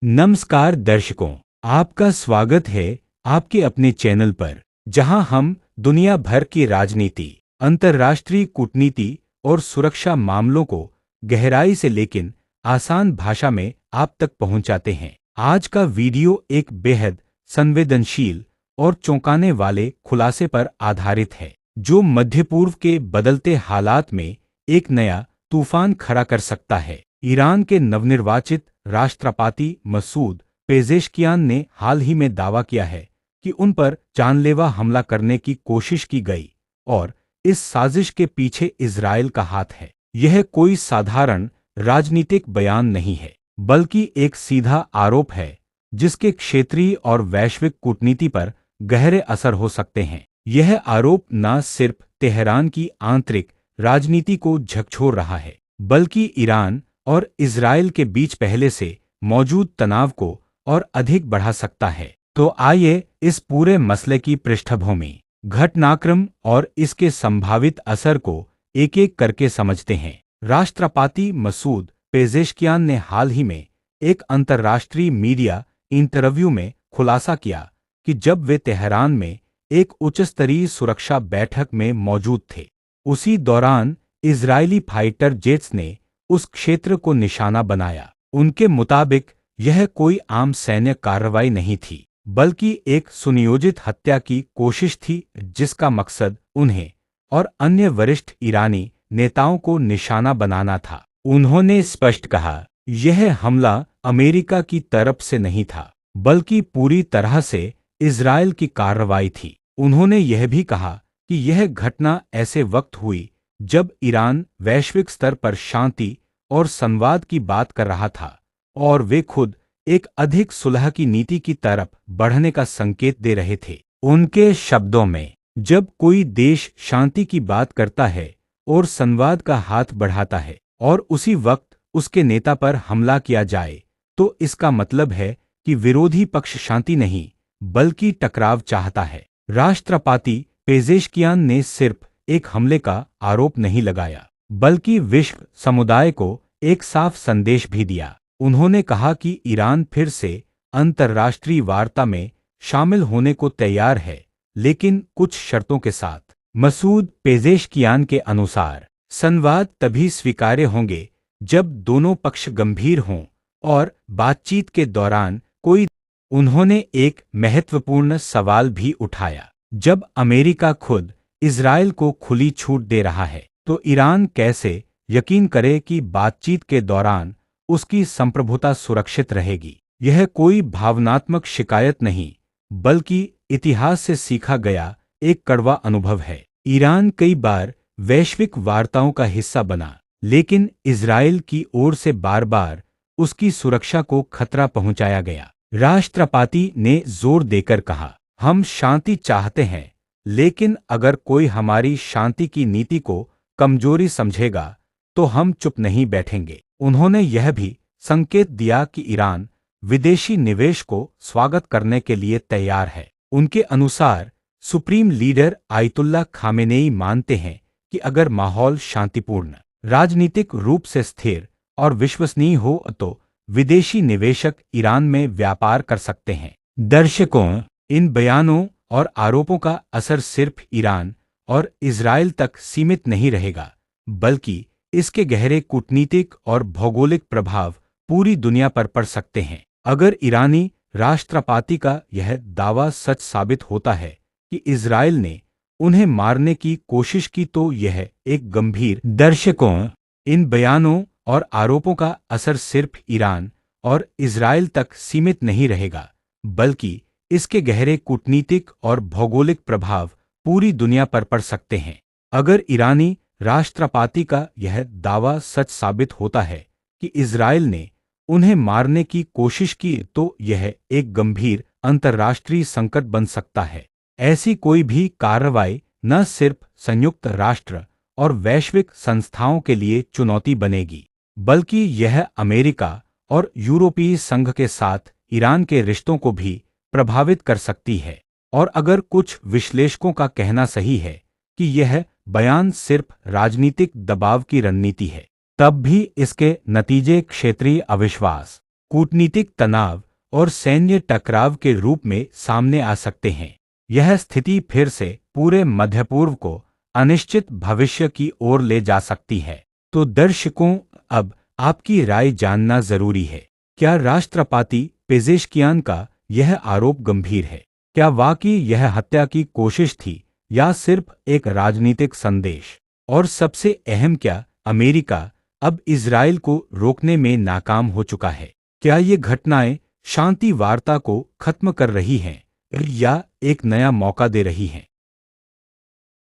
नमस्कार दर्शकों, आपका स्वागत है आपके अपने चैनल पर, जहां हम दुनिया भर की राजनीति, अंतर्राष्ट्रीय कूटनीति और सुरक्षा मामलों को गहराई से लेकिन आसान भाषा में आप तक पहुंचाते हैं। आज का वीडियो एक बेहद संवेदनशील और चौंकाने वाले खुलासे पर आधारित है, जो मध्य पूर्व के बदलते हालात में एक नया तूफान खड़ा कर सकता है। ईरान के नवनिर्वाचित राष्ट्रपति मसूद पेजेश्कियान ने हाल ही में दावा किया है कि उन पर जानलेवा हमला करने की कोशिश की गई और इस साजिश के पीछे इजरायल का हाथ है। यह कोई साधारण राजनीतिक बयान नहीं है, बल्कि एक सीधा आरोप है जिसके क्षेत्रीय और वैश्विक कूटनीति पर गहरे असर हो सकते हैं। यह आरोप न सिर्फ तेहरान की आंतरिक राजनीति को झकझोर रहा है, बल्कि ईरान और इजरायल के बीच पहले से मौजूद तनाव को और अधिक बढ़ा सकता है। तो आइए इस पूरे मसले की पृष्ठभूमि, घटनाक्रम और इसके संभावित असर को एक-एक करके समझते हैं। राष्ट्रपति मसूद पेजेश्कियान ने हाल ही में एक अंतर्राष्ट्रीय मीडिया इंटरव्यू में खुलासा किया कि जब वे तेहरान में एक उच्चस्तरीय सुरक्षा बैठक में मौजूद थे, उसी दौरान इजरायली फाइटर जेट्स ने उस क्षेत्र को निशाना बनाया। उनके मुताबिक यह कोई आम सैन्य कार्रवाई नहीं थी, बल्कि एक सुनियोजित हत्या की कोशिश थी जिसका मकसद उन्हें और अन्य वरिष्ठ ईरानी नेताओं को निशाना बनाना था। उन्होंने स्पष्ट कहा, यह हमला अमेरिका की तरफ से नहीं था, बल्कि पूरी तरह से इजरायल की कार्रवाई थी। उन्होंने यह भी कहा कि यह घटना ऐसे वक्त हुई जब ईरान वैश्विक स्तर पर शांति और संवाद की बात कर रहा था और वे खुद एक अधिक सुलह की नीति की तरफ बढ़ने का संकेत दे रहे थे। उनके शब्दों में, जब कोई देश शांति की बात करता है और संवाद का हाथ बढ़ाता है और उसी वक्त उसके नेता पर हमला किया जाए, तो इसका मतलब है कि विरोधी पक्ष शांति नहीं बल्कि टकराव चाहता है। राष्ट्रपति पेजेश्कियान ने सिर्फ एक हमले का आरोप नहीं लगाया, बल्कि विश्व समुदाय को एक साफ संदेश भी दिया। उन्होंने कहा कि ईरान फिर से अंतर्राष्ट्रीय वार्ता में शामिल होने को तैयार है, लेकिन कुछ शर्तों के साथ। मसूद पेजेश्कियान के अनुसार, संवाद तभी स्वीकार्य होंगे जब दोनों पक्ष गंभीर हों और बातचीत के दौरान कोई। उन्होंने एक महत्वपूर्ण सवाल भी उठाया, जब अमेरिका खुद इजरायल को खुली छूट दे रहा है, तो ईरान कैसे यकीन करे कि बातचीत के दौरान उसकी संप्रभुता सुरक्षित रहेगी। यह कोई भावनात्मक शिकायत नहीं, बल्कि इतिहास से सीखा गया एक कड़वा अनुभव है। ईरान कई बार वैश्विक वार्ताओं का हिस्सा बना, लेकिन इजरायल की ओर से बार बार उसकी सुरक्षा को खतरा पहुंचाया गया। राष्ट्रपति ने जोर देकर कहा, हम शांति चाहते हैं, लेकिन अगर कोई हमारी शांति की नीति को कमजोरी समझेगा तो हम चुप नहीं बैठेंगे। उन्होंने यह भी संकेत दिया कि ईरान विदेशी निवेश को स्वागत करने के लिए तैयार है। उनके अनुसार सुप्रीम लीडर आयतुल्ला खामेनेई मानते हैं कि अगर माहौल शांतिपूर्ण, राजनीतिक रूप से स्थिर और विश्वसनीय हो तो विदेशी निवेशक ईरान में व्यापार कर सकते हैं। दर्शकों, इन बयानों और आरोपों का असर सिर्फ ईरान और इजरायल तक सीमित नहीं रहेगा, बल्कि इसके गहरे कूटनीतिक और भौगोलिक प्रभाव पूरी दुनिया पर पड़ सकते हैं। अगर ईरानी राष्ट्रपति का यह दावा सच साबित होता है कि इजरायल ने उन्हें मारने की कोशिश की, तो यह एक गंभीर। दर्शकों, इन बयानों और आरोपों का असर सिर्फ ईरान और इजरायल तक सीमित नहीं रहेगा, बल्कि इसके गहरे कूटनीतिक और भौगोलिक प्रभाव पूरी दुनिया पर पड़ सकते हैं। अगर ईरानी राष्ट्रपति का यह दावा सच साबित होता है कि इजरायल ने उन्हें मारने की कोशिश की, तो यह एक गंभीर अंतर्राष्ट्रीय संकट बन सकता है। ऐसी कोई भी कार्रवाई न सिर्फ संयुक्त राष्ट्र और वैश्विक संस्थाओं के लिए चुनौती बनेगी, बल्कि यह अमेरिका और यूरोपीय संघ के साथ ईरान के रिश्तों को भी प्रभावित कर सकती है। और अगर कुछ विश्लेषकों का कहना सही है कि यह बयान सिर्फ राजनीतिक दबाव की रणनीति है, तब भी इसके नतीजे क्षेत्रीय अविश्वास, कूटनीतिक तनाव और सैन्य टकराव के रूप में सामने आ सकते हैं। यह स्थिति फिर से पूरे मध्य पूर्व को अनिश्चित भविष्य की ओर ले जा सकती है। तो दर्शकों, अब आपकी राय जानना जरूरी है। क्या राष्ट्रपति पेजेशकियान का यह आरोप गंभीर है? क्या वाकई यह हत्या की कोशिश थी या सिर्फ एक राजनीतिक संदेश? और सबसे अहम, क्या अमेरिका अब इजराइल को रोकने में नाकाम हो चुका है? क्या ये घटनाएं शांति वार्ता को खत्म कर रही हैं या एक नया मौका दे रही हैं?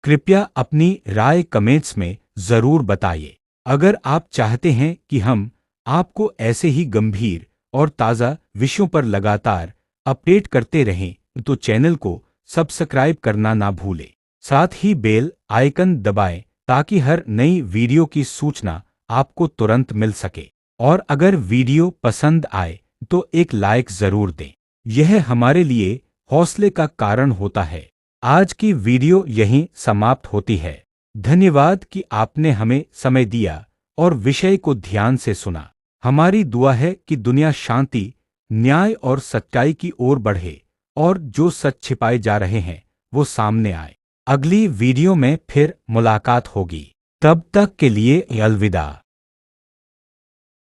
कृपया अपनी राय कमेंट्स में जरूर बताइए। अगर आप चाहते हैं कि हम आपको ऐसे ही गंभीर और ताज़ा विषयों पर लगातार अपडेट करते रहें, तो चैनल को सब्सक्राइब करना ना भूलें। साथ ही बेल आइकन दबाएं ताकि हर नई वीडियो की सूचना आपको तुरंत मिल सके। और अगर वीडियो पसंद आए तो एक लाइक जरूर दें। यह हमारे लिए हौसले का कारण होता है। आज की वीडियो यहीं समाप्त होती है। धन्यवाद कि आपने हमें समय दिया और विषय को ध्यान से सुना। हमारी दुआ है कि दुनिया शांति, न्याय और सच्चाई की ओर बढ़े और जो सच छिपाए जा रहे हैं वो सामने आए। अगली वीडियो में फिर मुलाकात होगी। तब तक के लिए अलविदा।